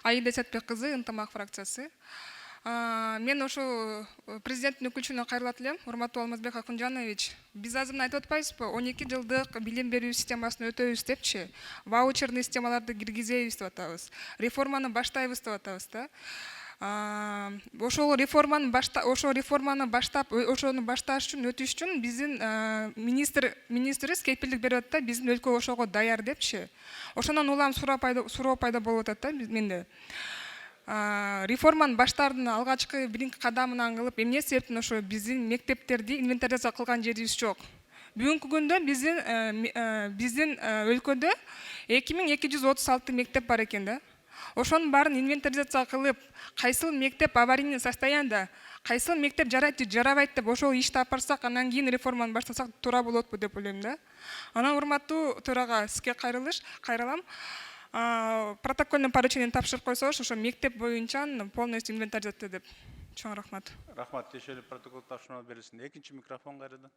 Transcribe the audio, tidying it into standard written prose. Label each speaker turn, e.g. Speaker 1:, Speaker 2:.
Speaker 1: Аида Сәтбек кызы, Ынтымак фракциясы. Мен ошо президенттин өкүлчүнө кайрылат элем. Урматтуу Алмазбек Акунжанович, биз азыр айтып атпайбызбы? 12 жылдык билим берүү системасын өтөбүз депчи, ваучерный системаларды киргизебиз деп атабыз. Реформаны баштайбыз деп атабыз да. Ошол реформаны баштап, ошону башташ үчүн, өтүш үчүн биздин министрибиз кепилдик берип атат да, биздин өлкө ошого даяр депчи. Ошондон улам суроо пайда болуп атат да менде. Реформанын баштаардын алгачкы биринки кадамынан кылып, эмне себептен ошо биздин мектептерди инвентаризация кылган жерибиз жок. Бүгүнкү күндө биздин өлкөдө 2236 мектеп бар экен да. Ошонун баарын инвентаризация кылып, кайсыл мектеп аварийный состояниеда, кайсыл мектеп жарайт же жарабайт деп ошол ишти алып барсак, анан кийин реформаны баштасак туура болотпу деп ойлойм да. Анан урматтуу төрага сизге кайрылам. Протокольный поручение тапшырып койсоңуз, ошо мектеп боюнча полностью инвентаризация деп. Чоң рахмат.
Speaker 2: Рахмат, тиешелүү протокол тапшырма берилсин. Экинчи микрофон кайрыда.